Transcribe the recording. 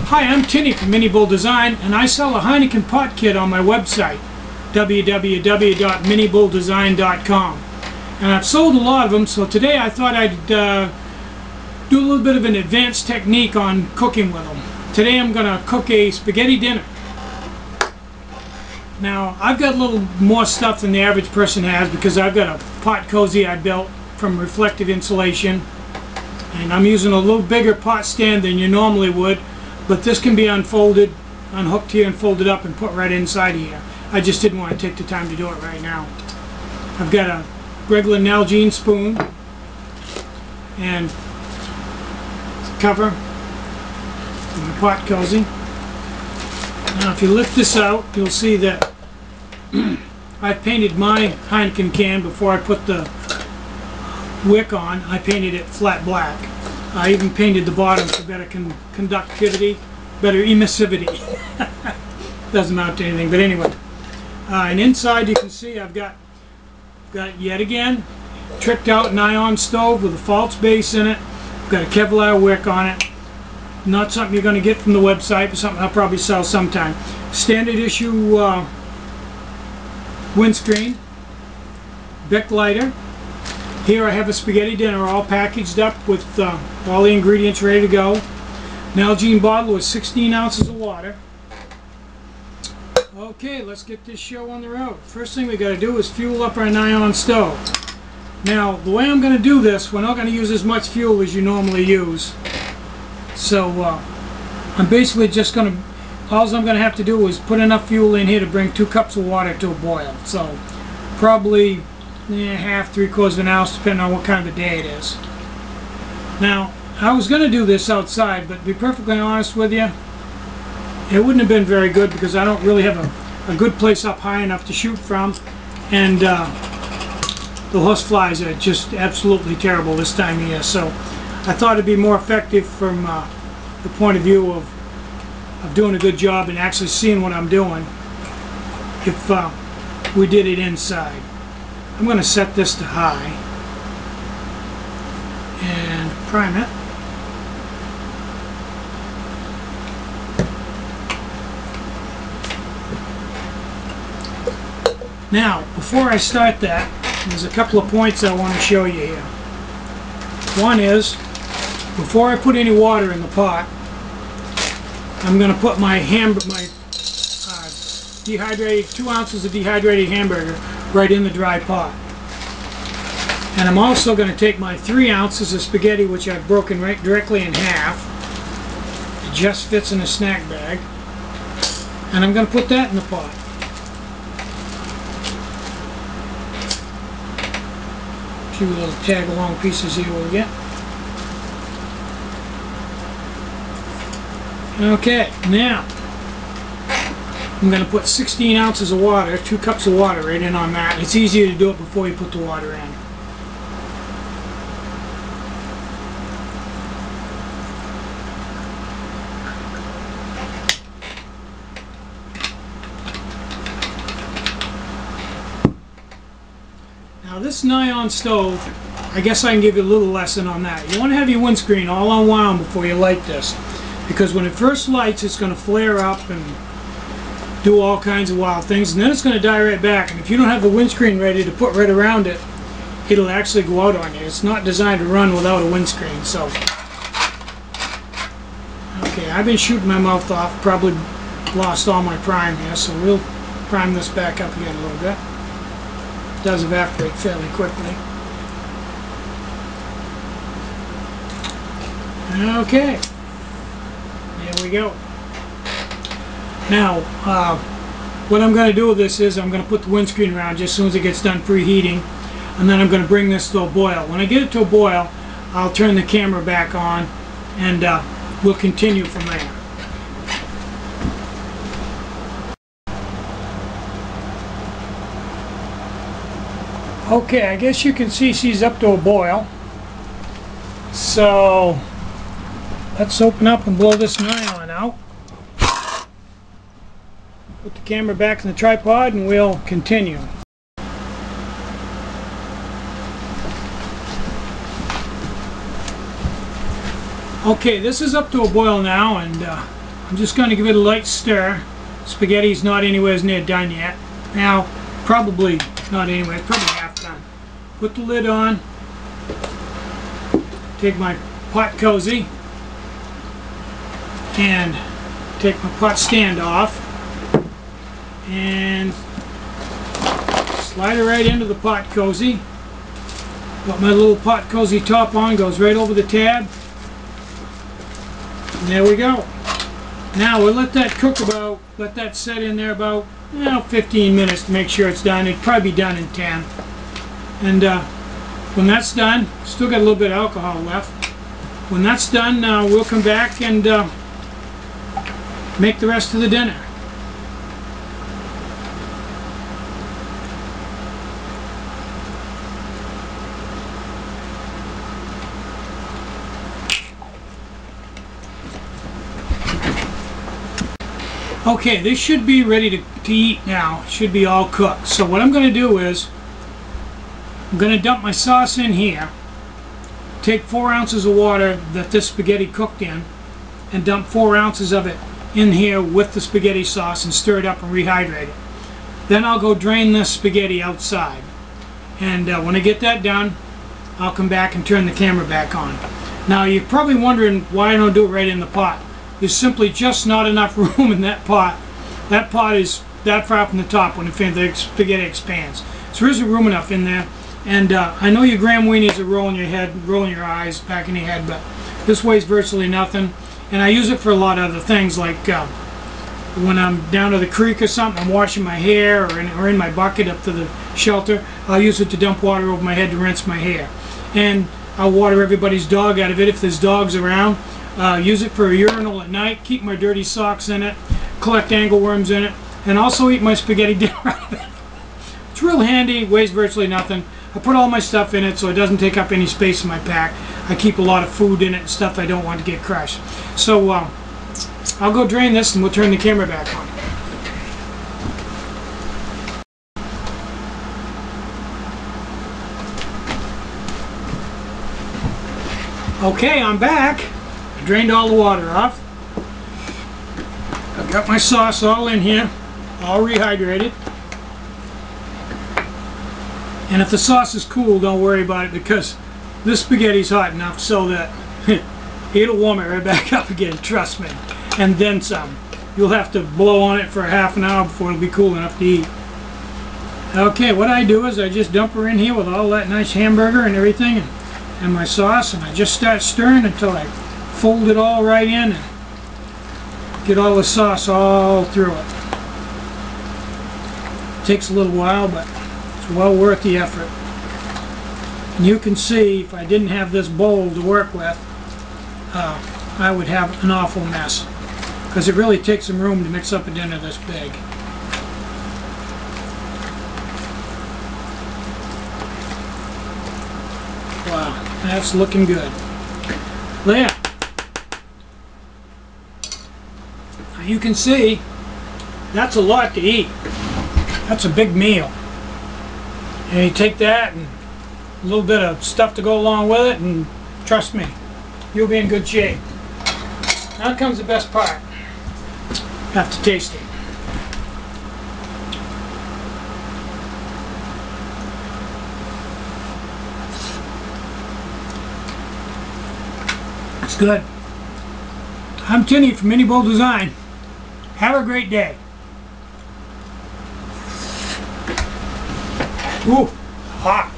Hi, I'm Tinny from Minibulldesign, and I sell a Heineken pot kit on my website, www.minibulldesign.com. And I've sold a lot of them, so today I thought I'd do a little bit of an advanced technique on cooking with them. Today I'm going to cook a spaghetti dinner. Now, I've got a little more stuff than the average person has because I've got a pot cozy I built from reflective insulation. And I'm using a little bigger pot stand than you normally would, but this can be unfolded, unhooked here and folded up and put right inside here. I just didn't want to take the time to do it right now. I've got a regular Nalgene spoon and cover for my pot cozy. Now if you lift this out, you'll see that I painted my Heineken can before I put the wick on. I painted it flat black. I even painted the bottom for better conductivity, better emissivity. Doesn't amount to anything, but anyway. And inside you can see I've got yet again tricked out nylon stove with a false base in it. I've got a Kevlar wick on it. Not something you're going to get from the website, but something I'll probably sell sometime. Standard issue windscreen, Bic lighter. Here I have a spaghetti dinner all packaged up with all the ingredients ready to go. Nalgene bottle with 16 ounces of water. Okay, let's get this show on the road. First thing we got to do is fuel up our nylon stove. Now, the way I'm going to do this, we're not going to use as much fuel as you normally use. So I'm basically just going to, all I'm going to have to do is put enough fuel in here to bring 2 cups of water to a boil. So probably half, 3/4 of an ounce, depending on what kind of a day it is. Now, I was going to do this outside, but to be perfectly honest with you, it wouldn't have been very good because I don't really have a good place up high enough to shoot from, and the host flies are just absolutely terrible this time of year. So I thought it'd be more effective from the point of view of doing a good job and actually seeing what I'm doing if we did it inside. I'm going to set this to high and prime it. Now, before I start that, there's a couple of points I want to show you here. One is, before I put any water in the pot, I'm going to put my dehydrated 2 ounces of dehydrated hamburger right in the dry pot. And I'm also going to take my 3 ounces of spaghetti, which I've broken right directly in half. It just fits in a snack bag. And I'm going to put that in the pot. A few little tag along pieces here we'll get. Okay, now I'm going to put 16 ounces of water, 2 cups of water right in on that. It's easier to do it before you put the water in. Now this nylon stove, I guess I can give you a little lesson on that. You want to have your windscreen all unwound before you light this, because when it first lights it's going to flare up and do all kinds of wild things, and then it's going to die right back. And if you don't have the windscreen ready to put right around it, it'll actually go out on you. It's not designed to run without a windscreen. So, okay, I've been shooting my mouth off, probably lost all my prime here, so we'll prime this back up again a little bit. It does evaporate fairly quickly. Okay, there we go. Now, what I'm going to do with this is I'm going to put the windscreen around just as soon as it gets done preheating, and then I'm going to bring this to a boil. When I get it to a boil, I'll turn the camera back on, and we'll continue from there. Okay, I guess you can see she's up to a boil. So let's open up and blow this nylon out. Put the camera back in the tripod and we'll continue. Okay, this is up to a boil now, and I'm just going to give it a light stir. Spaghetti's not anywhere near done yet. Now, probably not anywhere, probably half done. Put the lid on. Take my pot cozy and take my pot stand off and slide it right into the pot cozy. Got my little pot cozy top on, goes right over the tab. And there we go. Now we'll let that cook about, let that set in there about 15 minutes to make sure it's done. It'll probably be done in 10. And when that's done, still got a little bit of alcohol left. When that's done, we'll come back and make the rest of the dinner. Okay, this should be ready to eat now. It should be all cooked. So what I'm going to do is, I'm going to dump my sauce in here, take 4 ounces of water that this spaghetti cooked in, and dump 4 ounces of it in here with the spaghetti sauce and stir it up and rehydrate it. Then I'll go drain this spaghetti outside. And when I get that done, I'll come back and turn the camera back on. Now you're probably wondering why I don't do it right in the pot. There's simply just not enough room in that pot. That pot is that far up in the top when the spaghetti expands. So there isn't room enough in there. And I know your gram weenies are rolling your head, rolling your eyes back in your head, but this weighs virtually nothing. And I use it for a lot of other things, like when I'm down to the creek or something, I'm washing my hair, or in my bucket up to the shelter, I'll use it to dump water over my head to rinse my hair. And I'll water everybody's dog out of it if there's dogs around. Use it for a urinal at night, keep my dirty socks in it, collect angleworms in it, and also eat my spaghetti dinner out of it. It's real handy, weighs virtually nothing. I put all my stuff in it so it doesn't take up any space in my pack. I keep a lot of food in it and stuff I don't want to get crushed. So I'll go drain this and we'll turn the camera back on. Okay, I'm back. I drained all the water off. I've got my sauce all in here, all rehydrated. And if the sauce is cool, don't worry about it, because this spaghetti's hot enough so that it'll warm it right back up again, trust me. And then some. You'll have to blow on it for a half an hour before it'll be cool enough to eat. Okay, what I do is I just dump her in here with all that nice hamburger and everything, and my sauce, and I just start stirring until I fold it all right in and get all the sauce all through it. It takes a little while, but it's well worth the effort. And you can see, if I didn't have this bowl to work with, I would have an awful mess, because it really takes some room to mix up a dinner this big. Wow, that's looking good. There. Now you can see, that's a lot to eat. That's a big meal. And you take that and a little bit of stuff to go along with it, and trust me, you'll be in good shape. Now comes the best part. Have to taste it. It's good. I'm Tinny from minibulldesign. Have a great day. Ooh, hot.